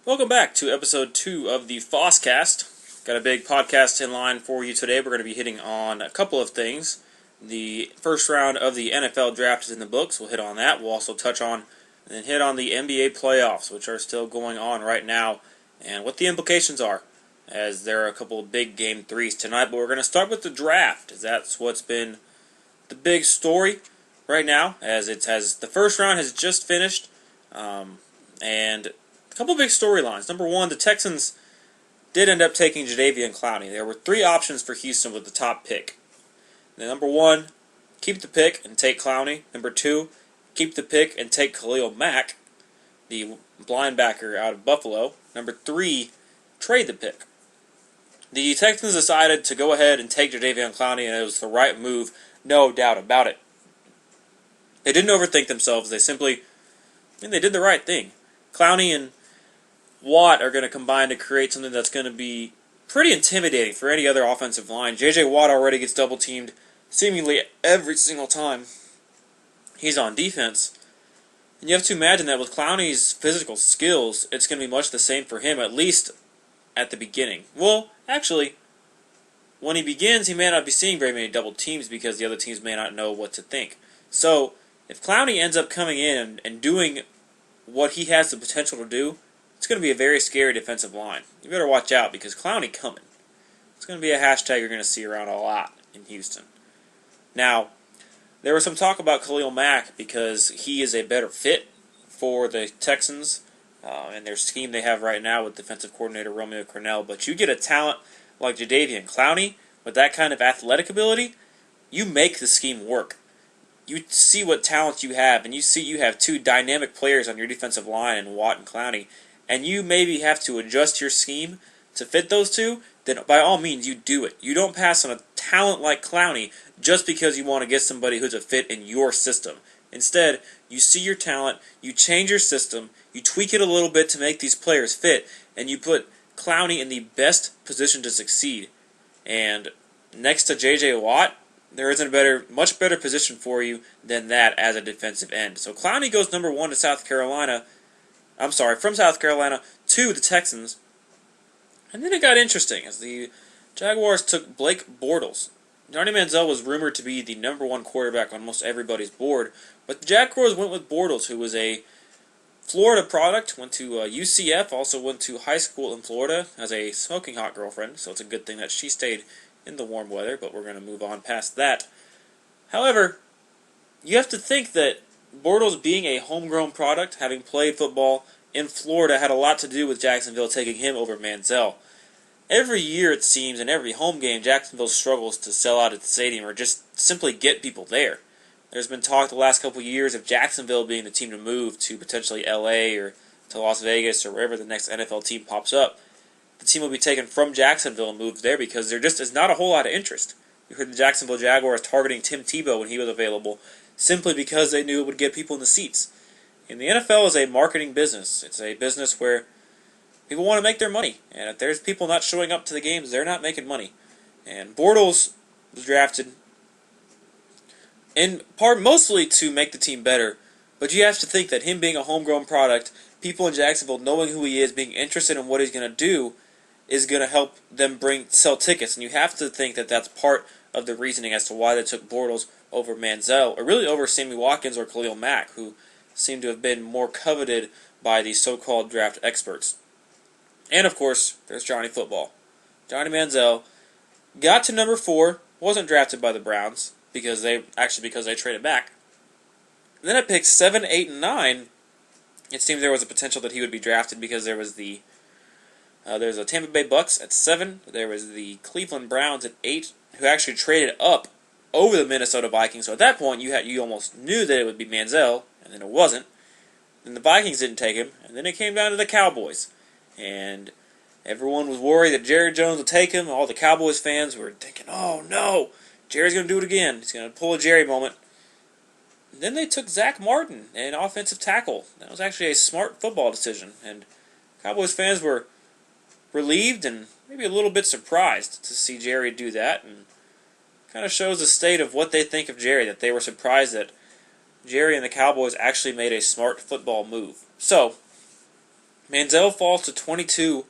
Welcome back to episode 2 of the Fosscast. Got a big podcast in line for you today. We're going to be hitting on a couple of things. The first round of the NFL draft is in the books. We'll hit on that. We'll also touch on and then hit on the NBA playoffs, which are still going on right now, and what the implications are, as there are a couple of big game threes tonight. But we're going to start with the draft, as that's what's been the big story right now, as the first round has just finished, and a couple big storylines. Number one, the Texans did end up taking Jadeveon Clowney. There were three options for Houston with the top pick. Number one, keep the pick and take Clowney. Number two, keep the pick and take Khalil Mack, the linebacker out of Buffalo. Number three, trade the pick. The Texans decided to go ahead and take Jadeveon Clowney, and it was the right move, no doubt about it. They didn't overthink themselves. They did the right thing. Clowney and Watt are going to combine to create something that's going to be pretty intimidating for any other offensive line. J.J. Watt already gets double-teamed seemingly every single time he's on defense. And you have to imagine that with Clowney's physical skills, it's going to be much the same for him, at least at the beginning. Well, actually, when he begins, he may not be seeing very many double teams because the other teams may not know what to think. So, if Clowney ends up coming in and doing what he has the potential to do, it's going to be a very scary defensive line. You better watch out because Clowney coming. It's going to be a hashtag you're going to see around a lot in Houston. Now, there was some talk about Khalil Mack because he is a better fit for the Texans and their scheme they have right now with defensive coordinator Romeo Crennel. But you get a talent like Jadeveon Clowney with that kind of athletic ability, you make the scheme work. You see what talents you have, and you see you have two dynamic players on your defensive line in Watt and Clowney, and you maybe have to adjust your scheme to fit those two, then by all means you do it. You don't pass on a talent like Clowney just because you want to get somebody who's a fit in your system. Instead, you see your talent, you change your system, you tweak it a little bit to make these players fit, and you put Clowney in the best position to succeed. And next to J.J. Watt, there isn't a much better position for you than that as a defensive end. So Clowney goes number one to from South Carolina to the Texans. And then it got interesting as the Jaguars took Blake Bortles. Johnny Manziel was rumored to be the number one quarterback on most everybody's board, but the Jaguars went with Bortles, who was a Florida product, went to UCF, also went to high school in Florida, has a smoking hot girlfriend, so it's a good thing that she stayed in the warm weather, but we're going to move on past that. However, you have to think that Bortles being a homegrown product, having played football in Florida, had a lot to do with Jacksonville taking him over Manziel. Every year, it seems, in every home game, Jacksonville struggles to sell out at the stadium or just simply get people there. There's been talk the last couple of years of Jacksonville being the team to move to potentially L.A. or to Las Vegas or wherever the next NFL team pops up. The team will be taken from Jacksonville and moved there because there just is not a whole lot of interest. You heard the Jacksonville Jaguars targeting Tim Tebow when he was available simply because they knew it would get people in the seats. And the NFL is a marketing business. It's a business where people want to make their money. And if there's people not showing up to the games, they're not making money. And Bortles was drafted in part mostly to make the team better, but you have to think that him being a homegrown product, people in Jacksonville knowing who he is, being interested in what he's going to do, is going to help them sell tickets. And you have to think that that's part of the reasoning as to why they took Bortles over Manziel, or really over Sammy Watkins or Khalil Mack, who seem to have been more coveted by the so-called draft experts. And, of course, there's Johnny Football. Johnny Manziel got to number 4, wasn't drafted by the Browns, because they traded back. And then at picks 7, 8, and 9, it seemed there was a potential that he would be drafted because there was there's the Tampa Bay Bucks at 7. There was the Cleveland Browns at 8, who actually traded up over the Minnesota Vikings. So at that point, you almost knew that it would be Manziel, and then it wasn't. Then the Vikings didn't take him, and then it came down to the Cowboys. And everyone was worried that Jerry Jones would take him. All the Cowboys fans were thinking, oh no, Jerry's going to do it again. He's going to pull a Jerry moment. And then they took Zach Martin, an offensive tackle. That was actually a smart football decision. And Cowboys fans were relieved and maybe a little bit surprised to see Jerry do that. And kind of shows the state of what they think of Jerry, that they were surprised that Jerry and the Cowboys actually made a smart football move. So, Manziel falls to 22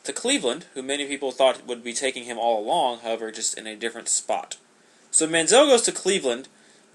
to Cleveland, who many people thought would be taking him all along, however, just in a different spot. So Manziel goes to Cleveland,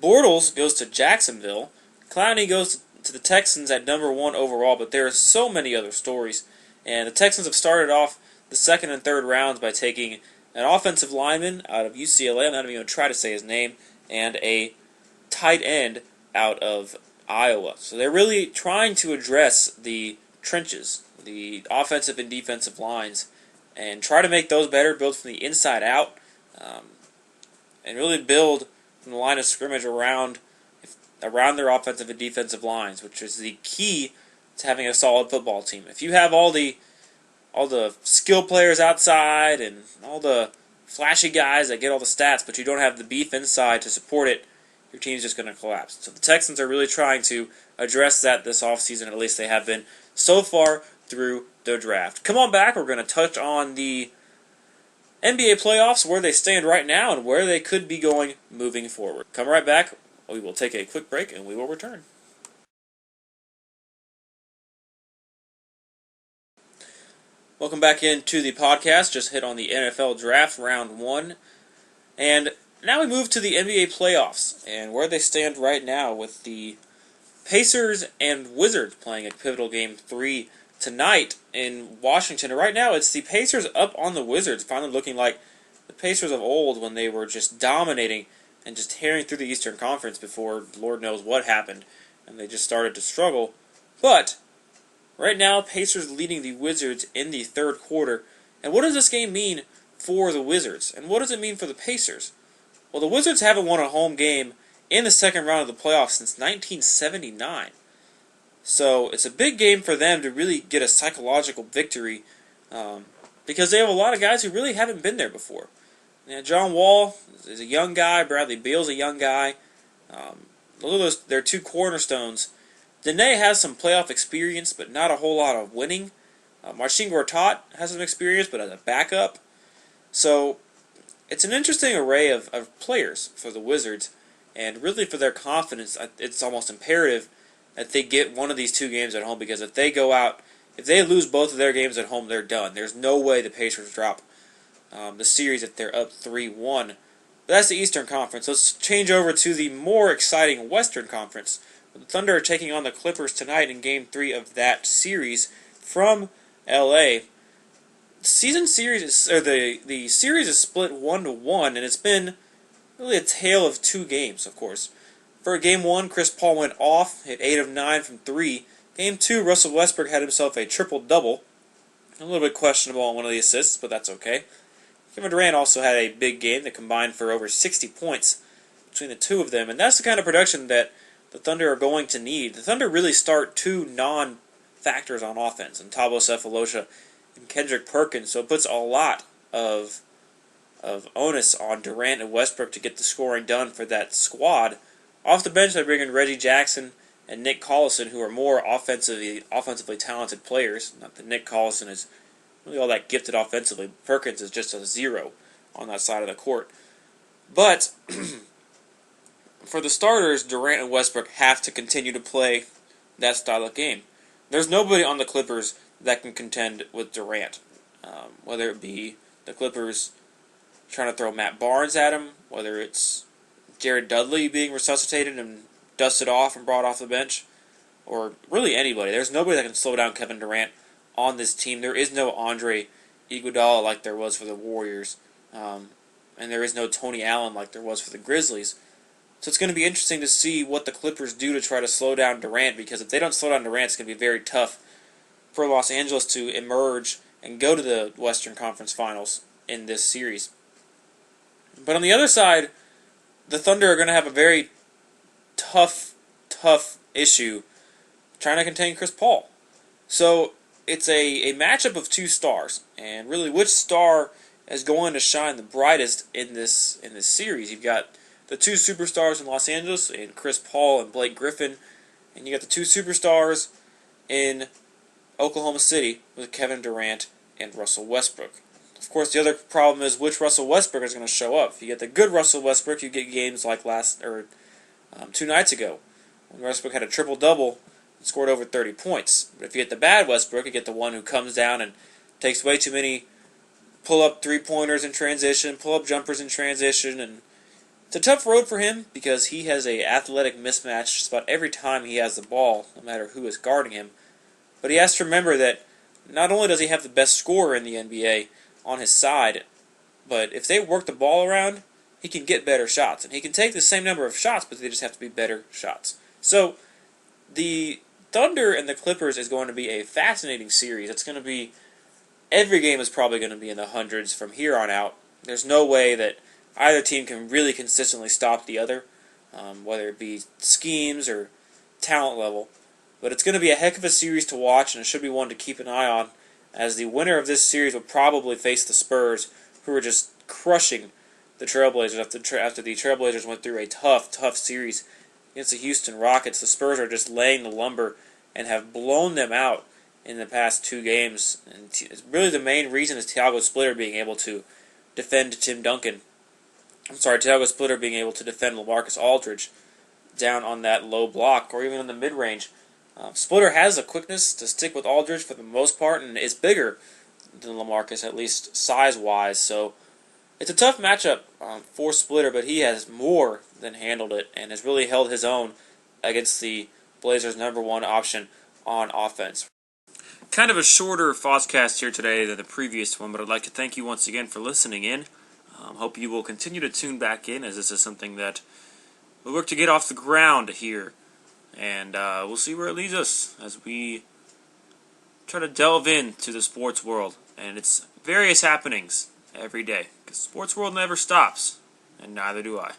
Bortles goes to Jacksonville, Clowney goes to the Texans at number 1 overall, but there are so many other stories. And the Texans have started off the second and third rounds by taking an offensive lineman out of UCLA, I'm not even going to try to say his name, and a tight end out of Iowa. So they're really trying to address the trenches, the offensive and defensive lines, and try to make those better, build from the inside out, and really build from the line of scrimmage around their offensive and defensive lines, which is the key to having a solid football team. If you have all the skill players outside and all the flashy guys that get all the stats, but you don't have the beef inside to support it, your team's just going to collapse. So the Texans are really trying to address that this offseason, at least they have been so far through the draft. Come on back, we're going to touch on the NBA playoffs, where they stand right now, and where they could be going moving forward. Come right back, we will take a quick break, and we will return. Welcome back into the podcast. Just hit on the NFL Draft Round 1. And now we move to the NBA playoffs, and where they stand right now with the Pacers and Wizards playing a pivotal Game 3 tonight in Washington. And right now it's the Pacers up on the Wizards, finally looking like the Pacers of old when they were just dominating and just tearing through the Eastern Conference before Lord knows what happened, and they just started to struggle. But right now, Pacers leading the Wizards in the third quarter. And what does this game mean for the Wizards? And what does it mean for the Pacers? Well, the Wizards haven't won a home game in the second round of the playoffs since 1979. So it's a big game for them to really get a psychological victory because they have a lot of guys who really haven't been there before. Now, John Wall is a young guy. Bradley Beal's a young guy. Those are their two cornerstones. Dene has some playoff experience, but not a whole lot of winning. Marcin Gortat has some experience, but as a backup. So it's an interesting array of players for the Wizards, and really for their confidence, it's almost imperative that they get one of these two games at home, because if they lose both of their games at home, they're done. There's no way the Pacers drop the series if they're up 3-1. But that's the Eastern Conference. Let's change over to the more exciting Western Conference. The Thunder are taking on the Clippers tonight in Game 3 of that series from LA. The series is split 1-1, and it's been really a tale of two games, of course. For Game 1, Chris Paul went off, hit 8 of 9 from 3. Game 2, Russell Westbrook had himself a triple-double. A little bit questionable on one of the assists, but that's okay. Kevin Durant also had a big game that combined for over 60 points between the two of them, and that's the kind of production that the Thunder are going to need. The Thunder really start two non-factors on offense, and Thabo Sefolosha and Kendrick Perkins, so it puts a lot of onus on Durant and Westbrook to get the scoring done for that squad. Off the bench, they bring in Reggie Jackson and Nick Collison, who are more offensively talented players. Not that Nick Collison is really all that gifted offensively. Perkins is just a zero on that side of the court. But for the starters, Durant and Westbrook have to continue to play that style of game. There's nobody on the Clippers that can contend with Durant, whether it be the Clippers trying to throw Matt Barnes at him, whether it's Jared Dudley being resuscitated and dusted off and brought off the bench, or really anybody. There's nobody that can slow down Kevin Durant on this team. There is no Andre Iguodala like there was for the Warriors, and there is no Tony Allen like there was for the Grizzlies. So it's going to be interesting to see what the Clippers do to try to slow down Durant, because if they don't slow down Durant, it's going to be very tough for Los Angeles to emerge and go to the Western Conference Finals in this series. But on the other side, the Thunder are going to have a very tough issue trying to contain Chris Paul. So it's a matchup of two stars, and really which star is going to shine the brightest in this series. You've got the two superstars in Los Angeles, and Chris Paul and Blake Griffin, and you got the two superstars in Oklahoma City with Kevin Durant and Russell Westbrook. Of course, the other problem is which Russell Westbrook is going to show up. If you get the good Russell Westbrook, you get games like 2 nights ago when Westbrook had a triple-double scored over 30 points. But if you get the bad Westbrook, you get the one who comes down and takes way too many pull-up three-pointers in transition, pull-up jumpers in transition, and it's a tough road for him because he has a athletic mismatch just about every time he has the ball, no matter who is guarding him. But he has to remember that not only does he have the best scorer in the NBA on his side, but if they work the ball around, he can get better shots. And he can take the same number of shots, but they just have to be better shots. So the Thunder and the Clippers is going to be a fascinating series. It's going to be, every game is probably going to be in the hundreds from here on out. There's no way that either team can really consistently stop the other, whether it be schemes or talent level. But it's going to be a heck of a series to watch, and it should be one to keep an eye on, as the winner of this series will probably face the Spurs, who are just crushing the Trailblazers after the Trailblazers went through a tough series against the Houston Rockets. The Spurs are just laying the lumber and have blown them out in the past 2 games. And really the main reason is Thiago Splitter being able to defend Thiago Splitter being able to defend LaMarcus Aldridge down on that low block or even in the mid-range. Splitter has the quickness to stick with Aldridge for the most part and is bigger than LaMarcus, at least size-wise. So it's a tough matchup for Splitter, but he has more than handled it and has really held his own against the Blazers' number 1 option on offense. Kind of a shorter Fosscast here today than the previous one, but I'd like to thank you once again for listening in. Hope you will continue to tune back in, as this is something that we work to get off the ground here. And we'll see where it leads us as we try to delve into the sports world and its various happenings every day. Because the sports world never stops, and neither do I.